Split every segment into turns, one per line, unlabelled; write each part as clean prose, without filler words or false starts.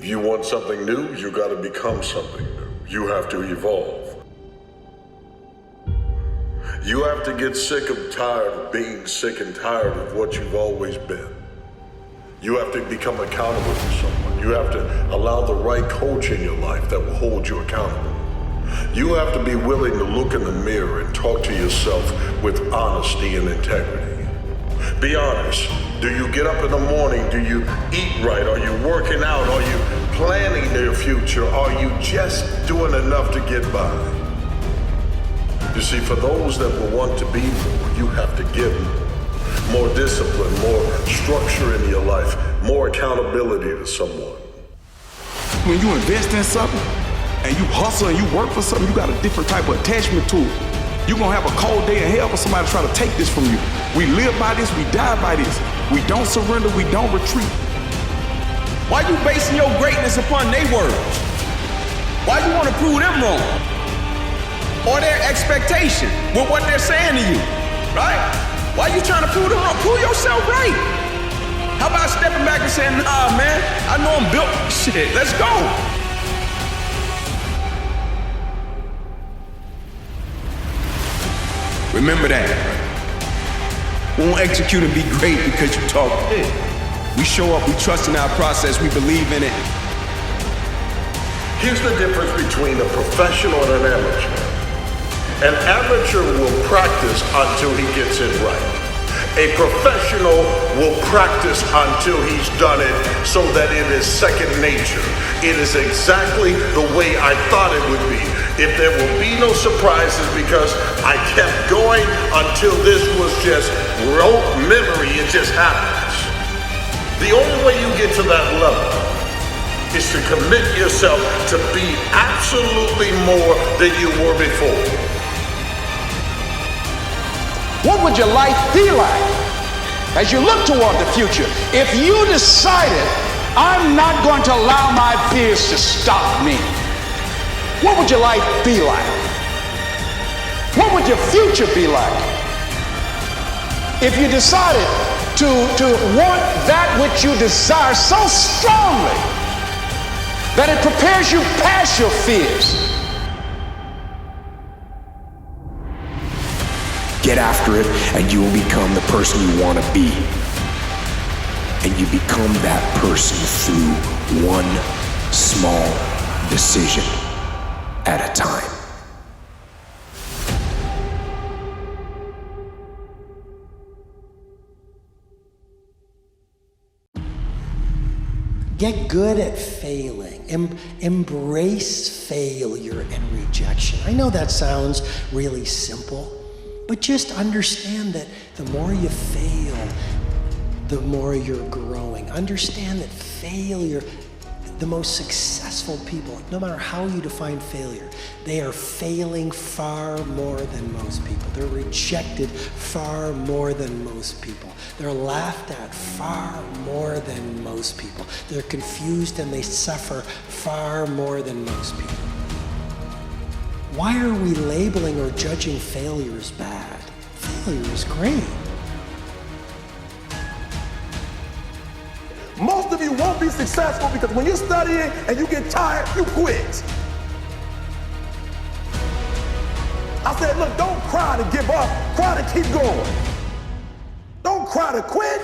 If you want something new, you got to become something new. You have to evolve. You have to get sick and tired of being sick and tired of what you've always been. You have to become accountable to someone. You have to allow the right coach in your life that will hold you accountable. You have to be willing to look in the mirror and talk to yourself with honesty and integrity. Be honest. Do you get up in the morning? Do you eat right? Are you working out? Are you planning your future? Are you just doing enough to get by? You see, for those that will want to be more, you have to give more discipline, more structure in your life, more accountability to someone.
When you invest in something and you hustle and you work for something, you got a different type of attachment to it. You're gonna have a cold day in hell for somebody to try to take this from you. We live by this, we die by this. We don't surrender, we don't retreat.
Why you basing your greatness upon their words? Why you wanna prove them wrong? Or their expectation with what they're saying to you, right? Why you trying to prove them wrong? Prove yourself right. How about stepping back and saying, nah, man, I know I'm built for shit, let's go. Remember that. We won't execute and be great because you talk big. We show up, we trust in our process, we believe in it.
Here's the difference between a professional and an amateur. An amateur will practice until he gets it right. A professional will practice until he's done it so that it is second nature. It is exactly the way I thought it would be. If there will be no surprises because I kept going until this was just rote memory, it just happens. The only way you get to that level is to commit yourself to be absolutely more than you were before.
What would your life be like as you look toward the future if you decided, I'm not going to allow my fears to stop me? What would your life be like? What would your future be like if you decided to want that which you desire so strongly that it prepares you past your fears?
Get after it, and you will become the person you want to be. And you become that person through one small decision at a time.
Get good at failing. Embrace failure and rejection. I know that sounds really simple, but just understand that the more you fail, the more you're growing. Understand that failure, the most successful people, no matter how you define failure, they are failing far more than most people. They're rejected far more than most people. They're laughed at far more than most people. They're confused and they suffer far more than most people. Why are we labeling or judging failure as bad? Failure is great.
Most of you won't be successful because when you're studying and you get tired, you quit. I said, look, don't cry to give up, cry to keep going. Don't cry to quit.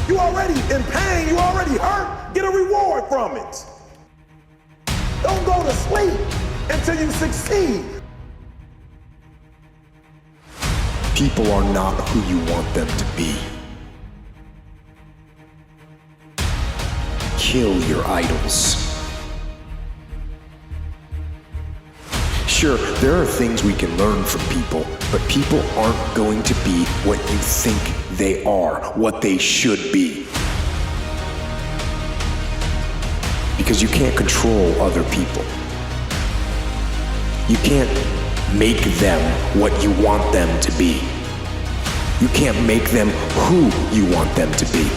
You already in pain, you already hurt, get a reward from it. Don't go to sleep until you succeed.
People are not who you want them to be. Kill your idols. Sure, there are things we can learn from people, but people aren't going to be what you think they are, what they should be. Because you can't control other people. You can't make them what you want them to be. You can't make them who you want them to be.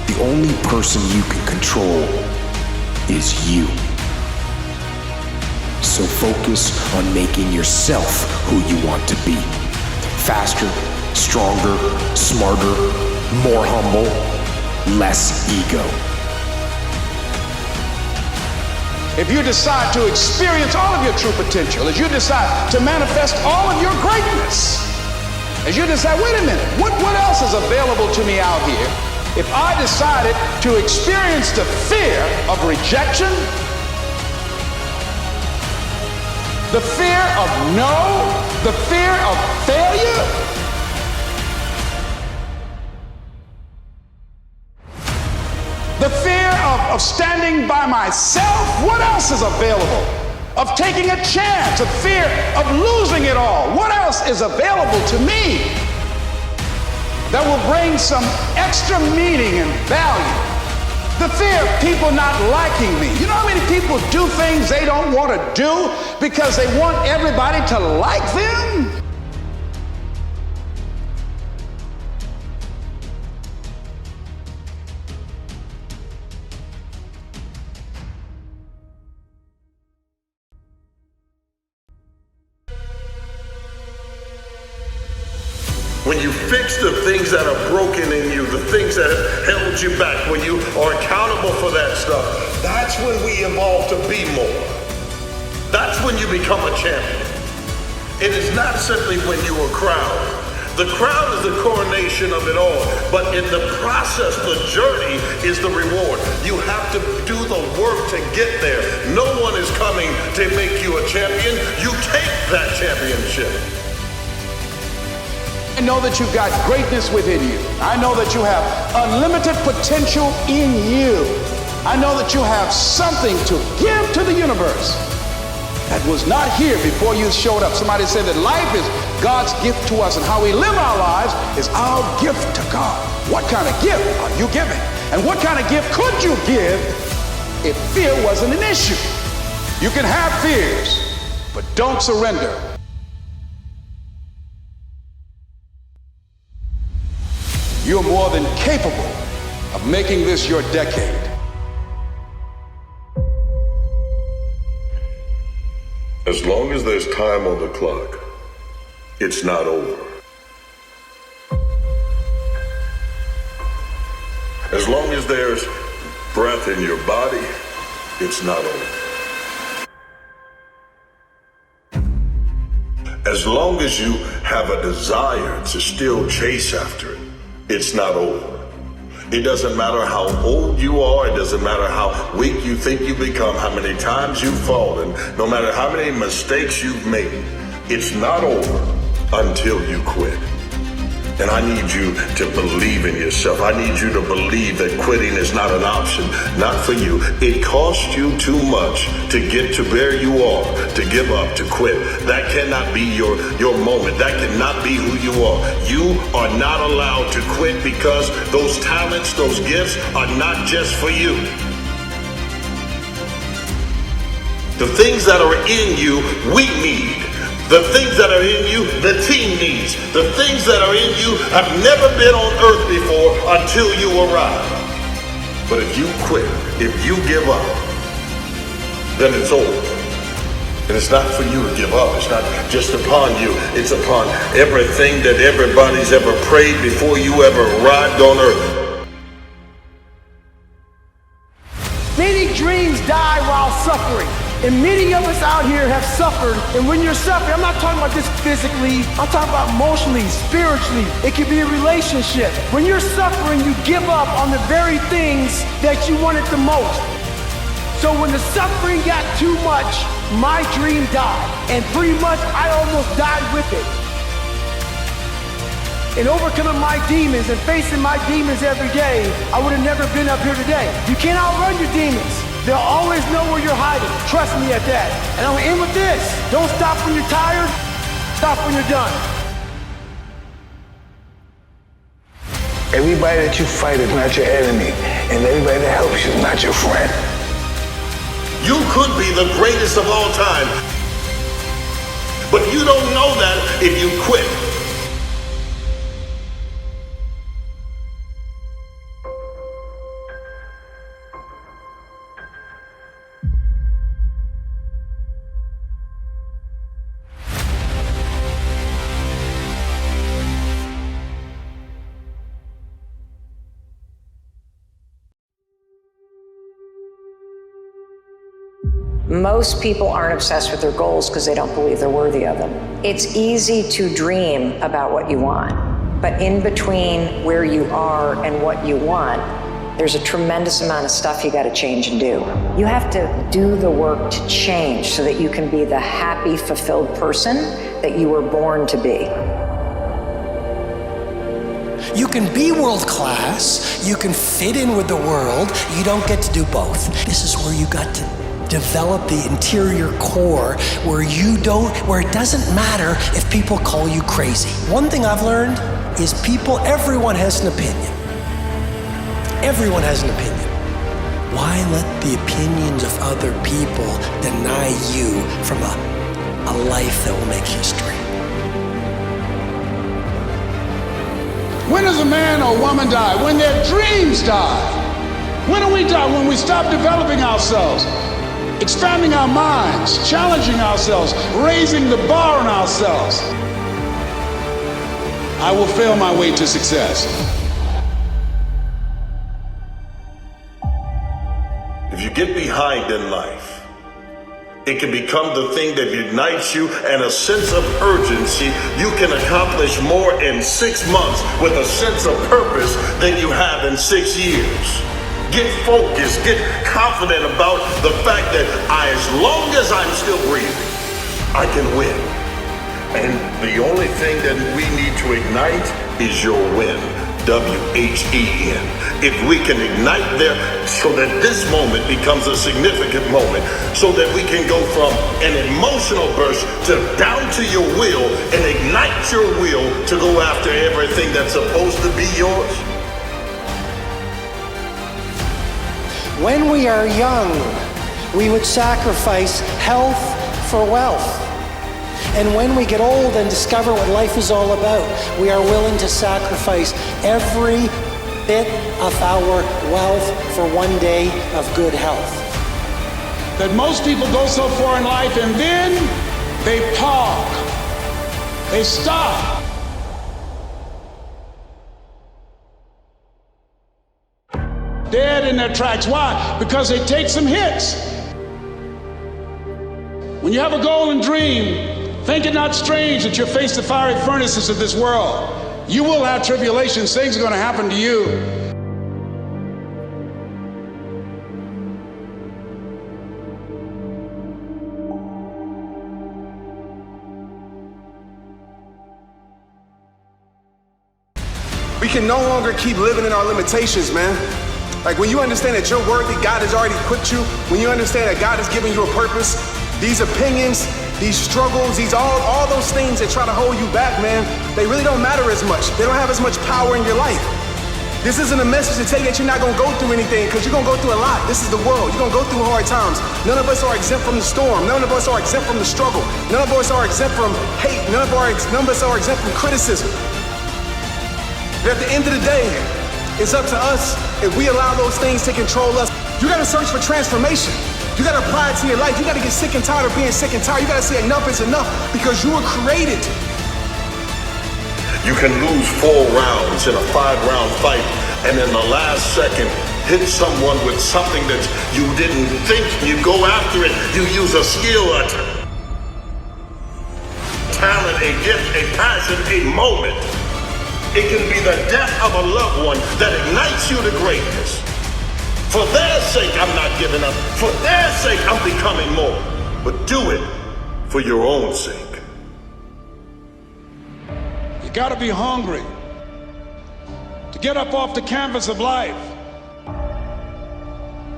The only person you can control is you. So focus on making yourself who you want to be. Faster, stronger, smarter, more humble, less ego.
if you decide to experience all of your true potential, as you decide to manifest all of your greatness, as you decide, wait a minute, what else is available to me out here if I decided to experience the fear of rejection, the fear of no, the fear of failure? The fear of standing by myself? What else is available? Of taking a chance, a fear of losing it all. What else is available to me that will bring some extra meaning and value? The fear of people not liking me. You know how many people do things they don't want to do because they want everybody to like them?
When you fix the things that are broken in you, the things that have held you back, when you are accountable for that stuff, that's when we evolve to be more. That's when you become a champion. It is not simply when you are crowned. The crown is the coronation of it all, but in the process, the journey is the reward. You have to do the work to get there. No one is coming to make you a champion. You take that championship.
I know that you've got greatness within you. I know that you have unlimited potential in you. I know that you have something to give to the universe that was not here before you showed up. Somebody said that life is God's gift to us, and how we live our lives is our gift to God. What kind of gift are you giving? And what kind of gift could you give if fear wasn't an issue? You can have fears, but don't surrender. You're more than capable of making this your decade.
As long as there's time on the clock, it's not over. As long as there's breath in your body, it's not over. As long as you have a desire to still chase after it, it's not over. It doesn't matter how old you are. It doesn't matter how weak you think you become, how many times you've fallen, no matter how many mistakes you've made. It's not over until you quit. And I need you to believe in yourself. I need you to believe that quitting is not an option, not for you. It costs you too much to get to where you are, to give up, to quit. That cannot be your moment. That cannot be who you are. You are not allowed to quit because those talents, those gifts are not just for you. The things that are in you, we need. The things that are in you, the team needs. The things that are in you have never been on earth before until you arrive. But if you quit, if you give up, then it's over. And it's not for you to give up. It's not just upon you. It's upon everything that everybody's ever prayed before you ever arrived on earth.
Many dreams die while suffering. And many of us out here have suffered. And when you're suffering, I'm not talking about this physically, I'm talking about emotionally, spiritually. It could be a relationship. When you're suffering, you give up on the very things that you wanted the most. So when the suffering got too much, my dream died. And pretty much I almost died with it. And overcoming my demons and facing my demons every day, I would have never been up here today. You can't outrun your demons. They'll always know where you're hiding. Trust me at that. And I'm gonna end with this. Don't stop when you're tired. Stop when you're done.
Everybody that you fight is not your enemy, and everybody that helps you is not your friend.
You could be the greatest of all time, but you don't know that if you quit.
Most people aren't obsessed with their goals because they don't believe they're worthy of them. It's easy to dream about what you want, but in between where you are and what you want, there's a tremendous amount of stuff you got to change and do. You have to do the work to change so that you can be the happy, fulfilled person that you were born to be.
You can be world class, you can fit in with the world, you don't get to do both. This is where you got to develop the interior core where it doesn't matter if people call you crazy. One thing I've learned is everyone has an opinion. Everyone has an opinion. Why let the opinions of other people deny you from a life that will make history?
When does a man or woman die? When their dreams die. When do we die? When we stop developing ourselves, expanding our minds, challenging ourselves, raising the bar on ourselves. I will fail my way to success.
If you get behind in life, it can become the thing that unites you and a sense of urgency. You can accomplish more in 6 months with a sense of purpose than you have in 6 years. Get focused, get confident about the fact that as long as I'm still breathing, I can win. And the only thing that we need to ignite is your win. W-H-E-N. If we can ignite there so that this moment becomes a significant moment, so that we can go from an emotional burst to down to your will and ignite your will to go after everything that's supposed to be yours.
When we are young, we would sacrifice health for wealth. And when we get old and discover what life is all about, we are willing to sacrifice every bit of our wealth for one day of good health.
That most people go so far in life and then they park. They stop. Dead in their tracks. Why? Because they take some hits. When you have a goal and dream, think it not strange that you face the fiery furnaces of this world. You will have tribulations. Things are going to happen to you.
We can no longer keep living in our limitations, man. Like when you understand that you're worthy, God has already equipped you. When you understand that God has given you a purpose, these opinions, these struggles, all those things that try to hold you back, man, they really don't matter as much. They don't have as much power in your life. This isn't a message to tell you that you're not gonna go through anything, because you're gonna go through a lot. This is the world. You're gonna go through hard times. None of us are exempt from the storm. None of us are exempt from the struggle. None of us are exempt from hate. None of us are exempt from criticism. But at the end of the day, it's up to us if we allow those things to control us. You gotta search for transformation. You gotta apply it to your life. You gotta get sick and tired of being sick and tired. You gotta say enough is enough, because you were created.
You can lose 4 rounds in a 5-round fight, and in the last second, hit someone with something that you didn't think. You go after it. You use a skill, a talent, a gift, a passion, a moment. It can be the death of a loved one that ignites you to greatness. For their sake, I'm not giving up. For their sake, I'm becoming more. But do it for your own sake.
You gotta be hungry to get up off the canvas of life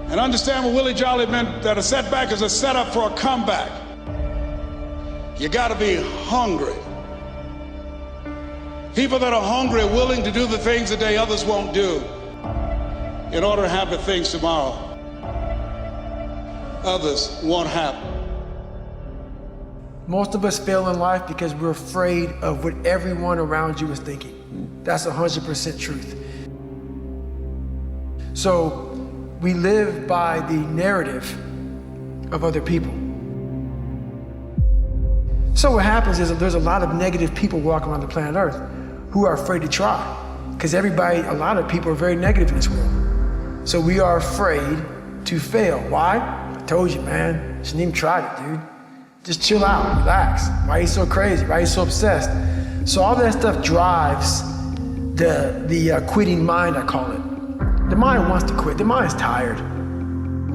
and understand what Willie Jolly meant, that a setback is a setup for a comeback. You gotta be hungry. People that are hungry are willing to do the things that others won't do in order to have the things tomorrow others won't have.
Most of us fail in life because we're afraid of what everyone around you is thinking. That's 100% truth. So we live by the narrative of other people. So what happens is that there's a lot of negative people walking around the planet Earth who are afraid to try. Because a lot of people are very negative in this world. So we are afraid to fail. Why? told you, man. Shouldn't even try it, dude. Just chill out, relax. Why are you so crazy? Why are you so obsessed? So all that stuff drives the quitting mind, I call it. The mind wants to quit. The mind's tired.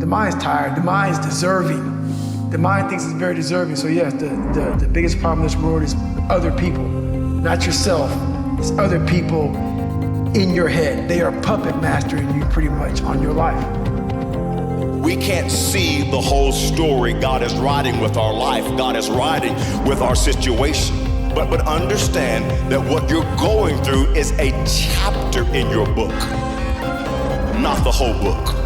The mind's tired. The mind's deserving. The mind thinks it's very deserving. So yes, the biggest problem in this world is other people, not yourself. It's other people in your head. They are puppet mastering you pretty much on your life.
We can't see the whole story God is writing with our life. God is writing with our situation. But understand that what you're going through is a chapter in your book, not the whole book.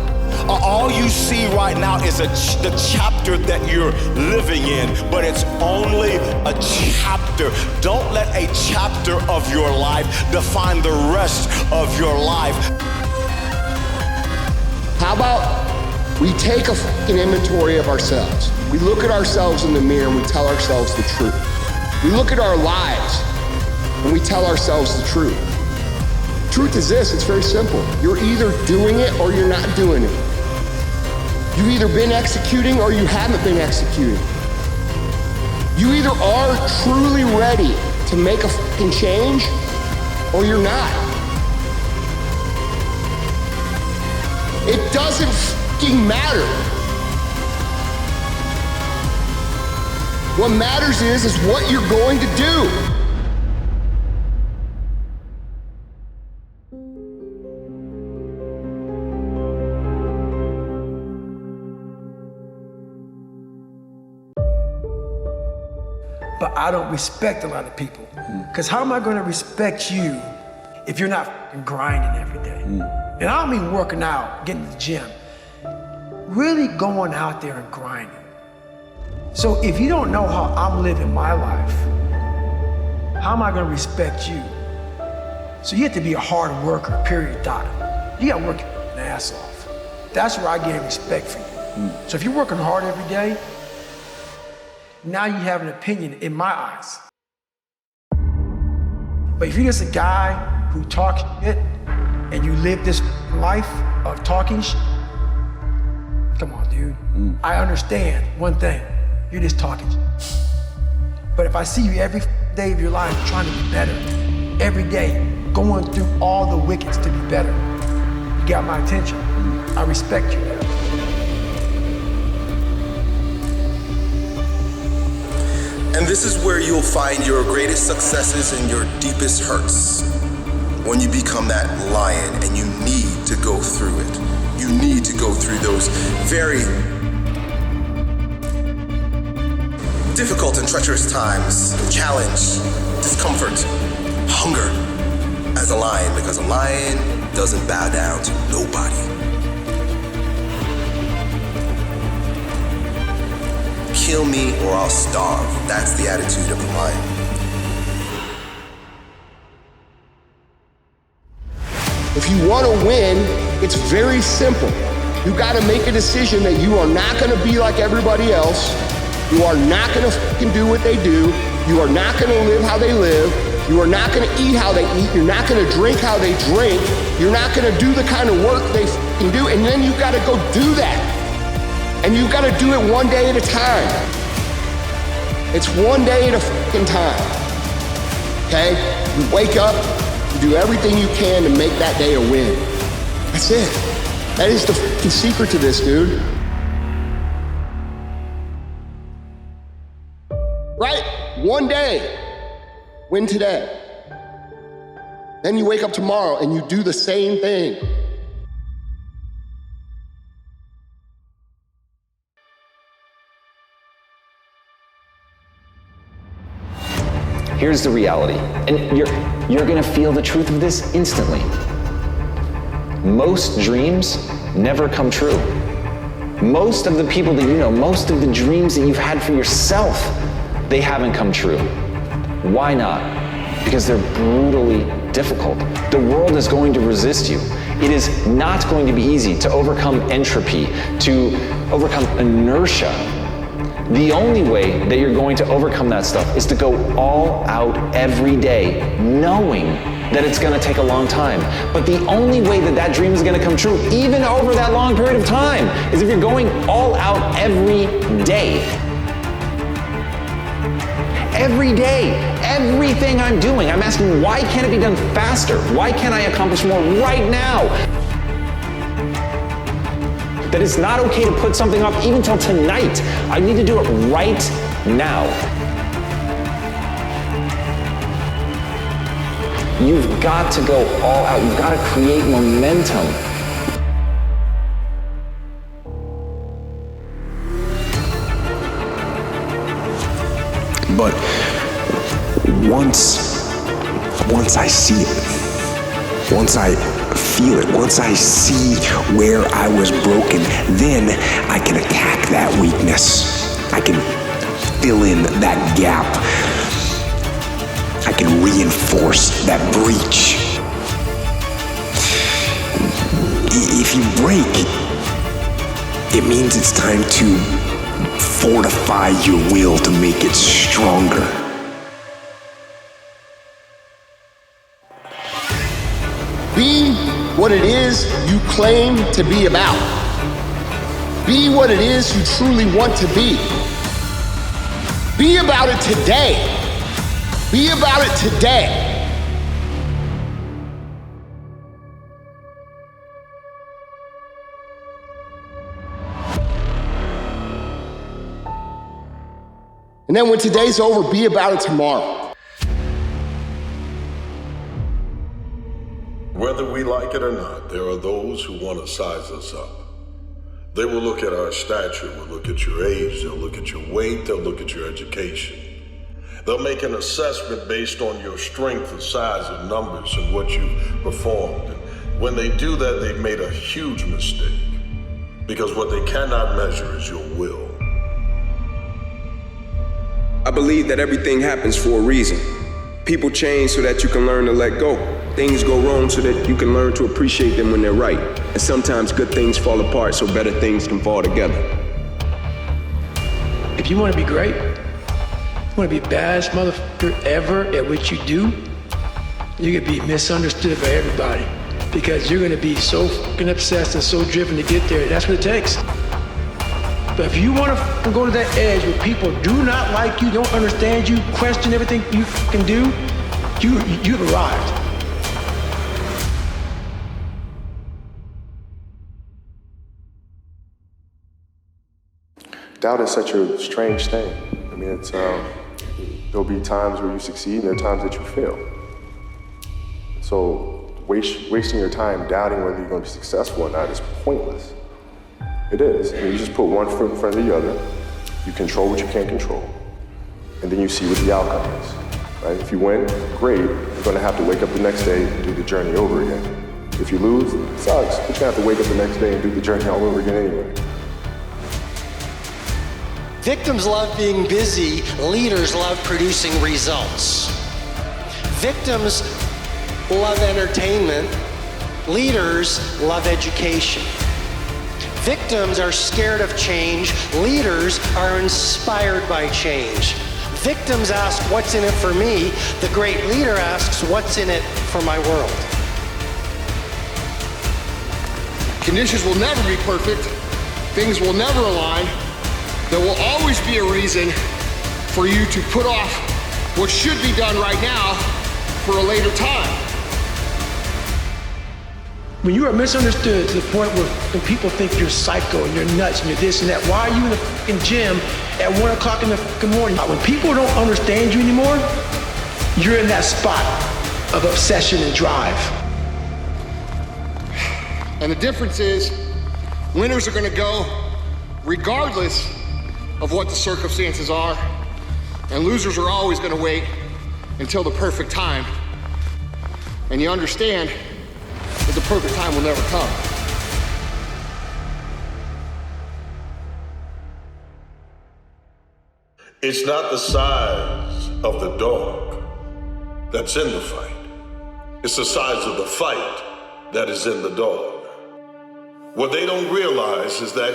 All you see right now is the chapter that you're living in, but it's only a chapter. Don't let a chapter of your life define the rest of your life.
How about we take a fucking inventory of ourselves? We look at ourselves in the mirror and we tell ourselves the truth. We look at our lives and we tell ourselves the truth. Truth is this, it's very simple. You're either doing it or you're not doing it. You've either been executing or you haven't been executing. You either are truly ready to make a fucking change or you're not. It doesn't fucking matter. What matters is what you're going to do.
But I don't respect a lot of people. Because how am I going to respect you if you're not grinding every day? And I don't mean working out, getting to the gym. Really going out there and grinding. So if you don't know how I'm living my life, how am I going to respect you? So you have to be a hard worker, period, dot. You got to work your ass off. That's where I gain respect for you. So if you're working hard every day, now you have an opinion in my eyes. But if you're just a guy who talks shit and you live this life of talking shit, come on, dude. I understand one thing. You're just talking shit. But if I see you every day of your life trying to be better, every day, going through all the wickets to be better, you got my attention. I respect you now.
And this is where you'll find your greatest successes and your deepest hurts. When you become that lion and you need to go through it. You need to go through those very difficult and treacherous times, challenge, discomfort, hunger as a lion, because a lion doesn't bow down to nobody. Kill me or I'll starve. That's the attitude of a lion.
If you want to win, it's very simple. You got to make a decision that you are not going to be like everybody else. You are not going to fucking do what they do. You are not going to live how they live. You are not going to eat how they eat. You're not going to drink how they drink. You're not going to do the kind of work they fucking do. And then you got to go do that. And you got to do it one day at a time. It's one day at a fucking time. Okay? You wake up, you do everything you can to make that day a win. That's it. That is the fucking secret to this, dude. Right? One day. Win today. Then you wake up tomorrow and you do the same thing.
Here's the reality, and you're gonna feel the truth of this instantly. Most dreams never come true. Most of the people that you know, most of the dreams that you've had for yourself, they haven't come true. Why not? Because they're brutally difficult. The world is going to resist you. It is not going to be easy to overcome entropy, to overcome inertia. The only way that you're going to overcome that stuff is to go all out every day, knowing that it's gonna take a long time. But the only way that that dream is gonna come true, even over that long period of time, is if you're going all out every day. Every day, everything I'm doing, I'm asking, why can't it be done faster? Why can't I accomplish more right now? That it's not okay to put something off even till tonight. I need to do it right now. You've got to go all out. You've got to create momentum.
But once I see it, once I feel it, once I see where I was broken, then I can attack that weakness. I can fill in that gap. I can reinforce that breach. If you break, it means it's time to fortify your will to make it stronger.
Be what it is you claim to be about. Be what it is you truly want to be. Be about it today. Be about it today. And then when today's over, be about it tomorrow.
Whether we like it or not, there are those who want to size us up. They will look at our stature, will look at your age, they'll look at your weight, they'll look at your education. They'll make an assessment based on your strength and size and numbers and what you've performed. And when they do that, they've made a huge mistake, because what they cannot measure is your will.
I believe that everything happens for a reason. People change so that you can learn to let go. Things go wrong so that you can learn to appreciate them when they're right. And sometimes good things fall apart so better things can fall together.
If you want to be great, you want to be the baddest motherfucker ever at what you do, you're going to be misunderstood by everybody, because you're going to be so fucking obsessed and so driven to get there. That's what it takes. But if you want to go to that edge where people do not like you, don't understand you, question everything you can do, you've arrived.
Doubt is such a strange thing. I mean, it's there'll be times where you succeed, and there are times that you fail. So wasting your time doubting whether you're going to be successful or not is pointless. It is. I mean, you just put one foot in front of the other, you control what you can't control, and then you see what the outcome is, right? If you win, great, you're gonna have to wake up the next day and do the journey over again. If you lose, it sucks, but you have to wake up the next day and do the journey all over again anyway.
Victims love being busy, leaders love producing results. Victims love entertainment, leaders love education. Victims are scared of change, leaders are inspired by change. Victims ask, what's in it for me? The great leader asks, what's in it for my world?
Conditions will never be perfect. Things will never align. There will always be a reason for you to put off what should be done right now for a later time.
When you are misunderstood to the point where people think you're psycho and you're nuts and you're this and that, why are you in the fucking gym at 1 o'clock in the fucking morning? When people don't understand you anymore, you're in that spot of obsession and drive.
And the difference is, winners are gonna go regardless of what the circumstances are, and losers are always gonna wait until the perfect time. And you understand that the perfect time will never come.
It's not the size of the dog that's in the fight. It's the size of the fight that is in the dog. What they don't realize is that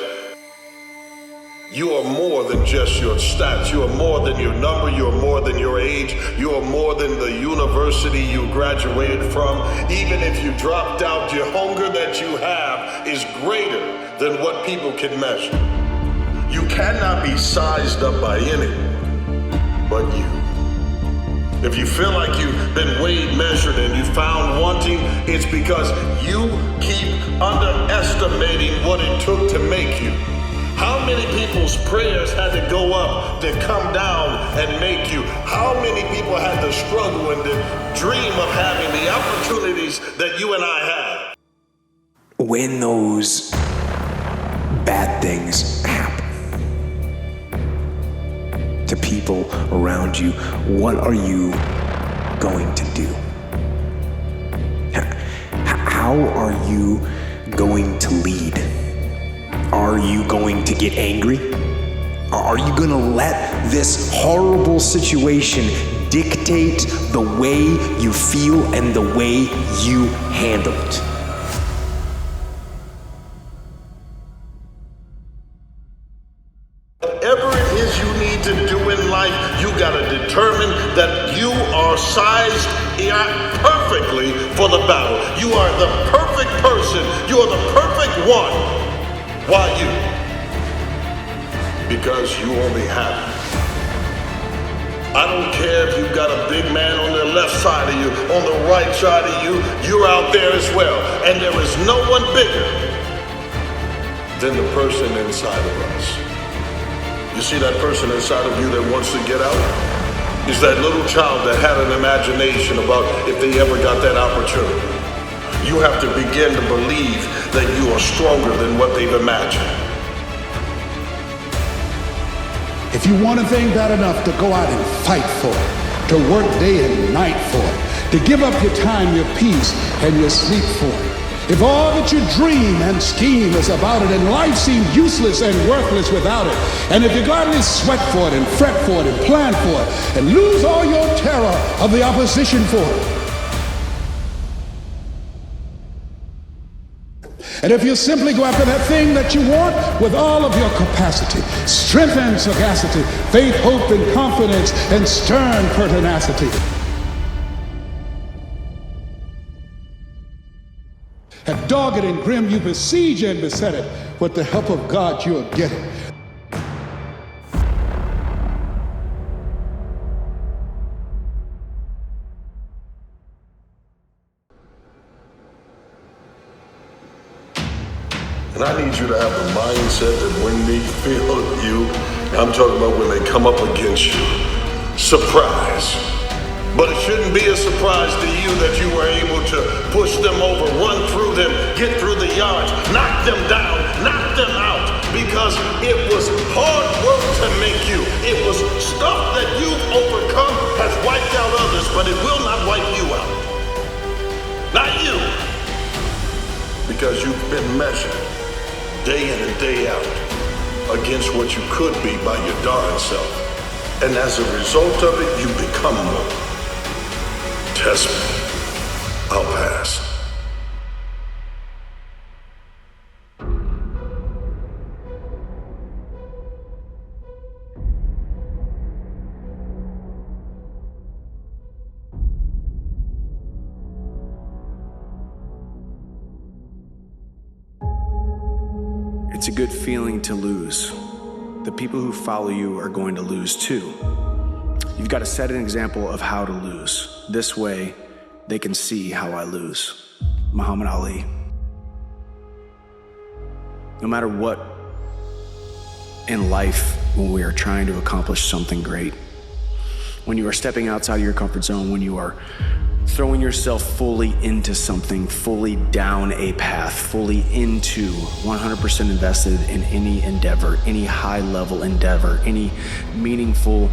You are more than just your stats. You are more than your number. You are more than your age. You are more than the university you graduated from. Even if you dropped out, your hunger that you have is greater than what people can measure. You cannot be sized up by anyone but you. If you feel like you've been weighed, measured, and you found wanting, it's because you keep underestimating what it took to make you. How many people's prayers had to go up to come down and make you? How many people had to struggle and to dream of having the opportunities that you and I have?
When those bad things happen to people around you, what are you going to do? How are you going to lead? Are you going to get angry? Are you going to let this horrible situation dictate the way you feel and the way you handle it?
Whatever it is you need to do in life, you got to determine that you are sized perfectly for the battle. You are the perfect person. You are the perfect one. Why you? Because you only have it. I don't care if you've got a big man on the left side of you, on the right side of you, you're out there as well. And there is no one bigger than the person inside of us. You see that person inside of you that wants to get out? Is that little child that had an imagination about if they ever got that opportunity. You have to begin to believe that you are stronger than what they've imagined.
If you want a thing bad enough to go out and fight for it, to work day and night for it, to give up your time, your peace, and your sleep for it, if all that you dream and scheme is about it and life seems useless and worthless without it, and if you gladly sweat for it and fret for it and plan for it and lose all your terror of the opposition for it, and if you simply go after that thing that you want with all of your capacity, strength and sagacity, faith, hope, and confidence, and stern pertinacity, and dogged and grim, you besiege and beset it. With the help of God, you'll get it.
And I need you to have the mindset that when they feel you, I'm talking about when they come up against you, surprise. But it shouldn't be a surprise to you that you were able to push them over, run through them, get through the yards, knock them down, knock them out, because it was hard work to make you. It was stuff that you've overcome has wiped out others, but it will not wipe you out. Not you. Because you've been measured day in and day out against what you could be by your darn self. And as a result of it, you become more. Test me. I'll pass.
It's a good feeling to lose. The people who follow you are going to lose too. You've got to set an example of how to lose. This way, they can see how I lose. Muhammad Ali. No matter what in life, when we are trying to accomplish something great, when you are stepping outside of your comfort zone, when you are throwing yourself fully into something, fully down a path, fully into 100% invested in any endeavor, any high-level endeavor, any meaningful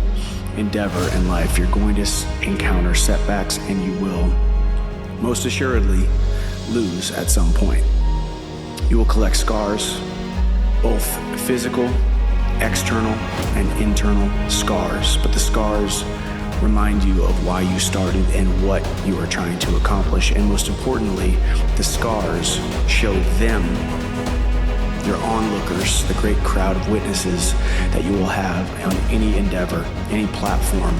endeavor in life, you're going to encounter setbacks, and you will most assuredly lose at some point. You will collect scars, both physical, external, and internal scars, but the scars remind you of why you started and what you are trying to accomplish. And most importantly, the scars show them your onlookers, the great crowd of witnesses that you will have on any endeavor, any platform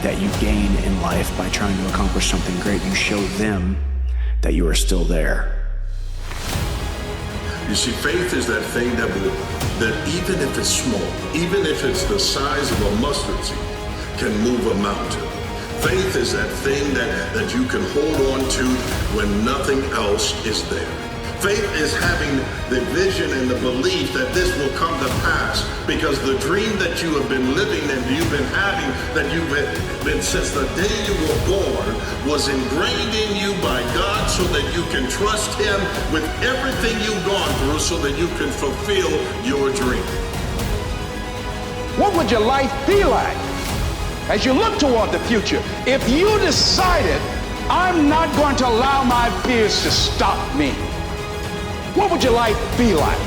that you gain in life by trying to accomplish something great. You show them that you are still there.
You see, faith is that thing that even if it's small, even if it's the size of a mustard seed, can move a mountain. Faith is that thing that you can hold on to when nothing else is there. Faith is having the vision and the belief that this will come to pass, because the dream that you have been living and you've been having, that you've been since the day you were born, was ingrained in you by God so that you can trust Him with everything you've gone through so that you can fulfill your dream.
What would your life be like as you look toward the future if you decided, I'm not going to allow my fears to stop me? What would your life be like?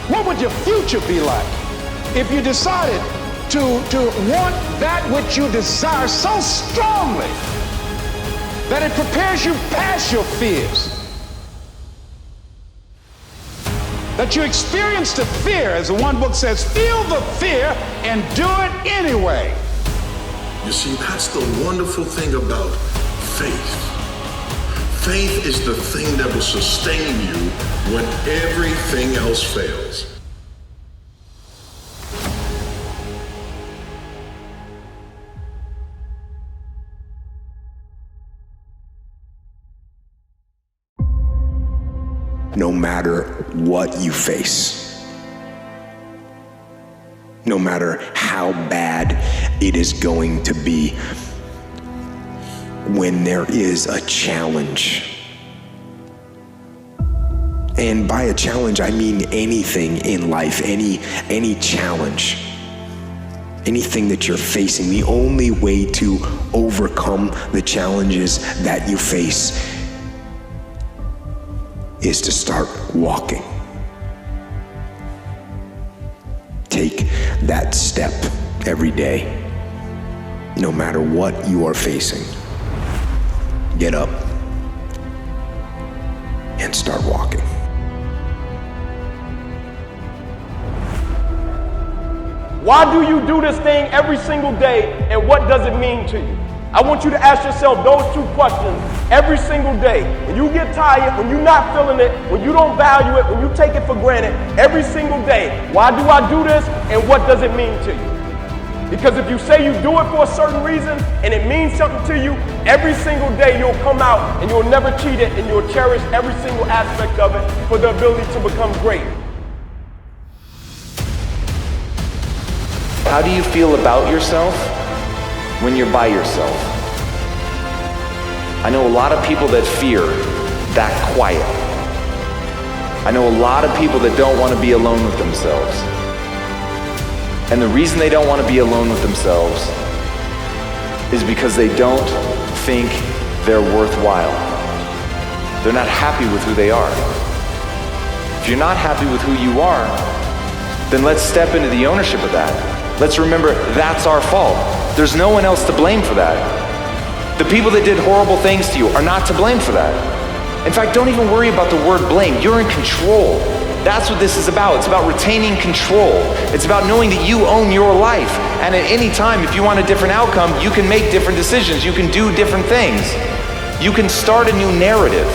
What would your future be like if you decided to want that which you desire so strongly that it prepares you past your fears? That you experience the fear, as the one book says, feel the fear and do it anyway.
You see, that's the wonderful thing about faith. Faith is the thing that will sustain you when everything else fails.
No matter what you face, no matter how bad it is going to be, when there is a challenge, and by a challenge I mean anything in life, any challenge, anything that you're facing, the only way to overcome the challenges that you face is to start walking. Take that step every day, no matter what you are facing. Get up and start walking.
Why do you do this thing every single day, and what does it mean to you? I want you to ask yourself those two questions every single day. When you get tired, when you're not feeling it, when you don't value it, when you take it for granted, every single day, why do I do this, and what does it mean to you? Because if you say you do it for a certain reason and it means something to you, every single day you'll come out and you'll never cheat it and you'll cherish every single aspect of it for the ability to become great.
How do you feel about yourself when you're by yourself? I know a lot of people that fear that quiet. I know a lot of people that don't want to be alone with themselves. And the reason they don't want to be alone with themselves is because they don't think they're worthwhile. They're not happy with who they are. If you're not happy with who you are, then let's step into the ownership of that. Let's remember that's our fault. There's no one else to blame for that. The people that did horrible things to you are not to blame for that. In fact, don't even worry about the word blame. You're in control. That's what this is about. It's about retaining control. It's about knowing that you own your life. And at any time, if you want a different outcome, you can make different decisions. You can do different things. You can start a new narrative.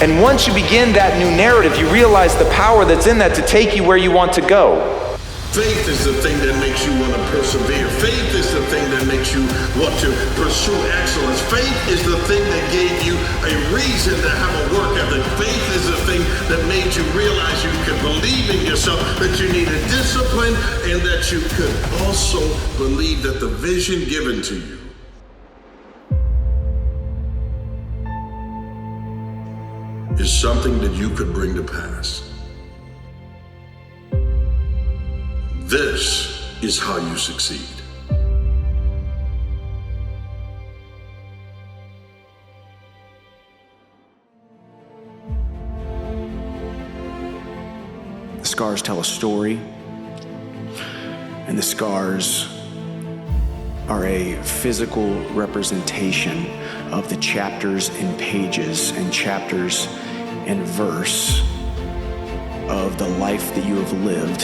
And once you begin that new narrative, you realize the power that's in that to take you where you want to go.
Faith is the thing that makes you want to persevere. Faith is the thing that makes you want to pursue excellence. Faith is the thing that gave you a reason to have a work ethic. Faith is the thing that made you realize you could believe in yourself, that you needed discipline, and that you could also believe that the vision given to you is something that you could bring to pass. This is how you succeed.
The scars tell a story, and the scars are a physical representation of the chapters and pages and chapters and verse of the life that you have lived,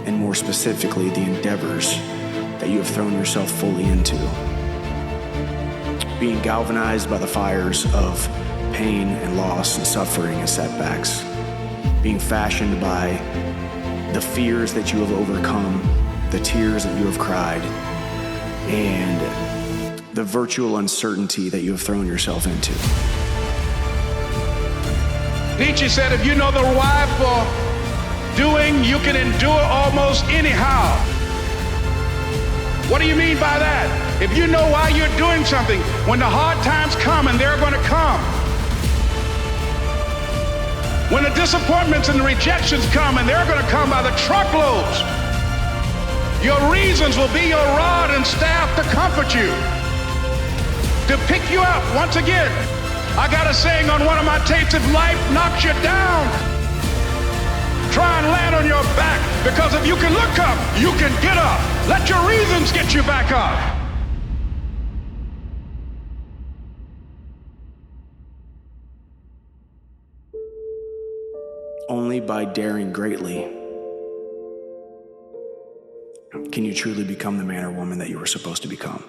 and more specifically, the endeavors that you have thrown yourself fully into. Being galvanized by the fires of pain and loss and suffering and setbacks. Being fashioned by the fears that you have overcome, the tears that you have cried, and the virtual uncertainty that you have thrown yourself into.
Nietzsche said, if you know the why for doing, you can endure almost anyhow. What do you mean by that? If you know why you're doing something, when the hard times come, and they're going to come, when the disappointments and the rejections come, and they're going to come by the truckloads, your reasons will be your rod and staff to comfort you, to pick you up. Once again, I got a saying on one of my tapes: if life knocks you down, try and land on your back, because if you can look up, you can get up. Let your reasons get you back up.
Only by daring greatly can you truly become the man or woman that you were supposed to become.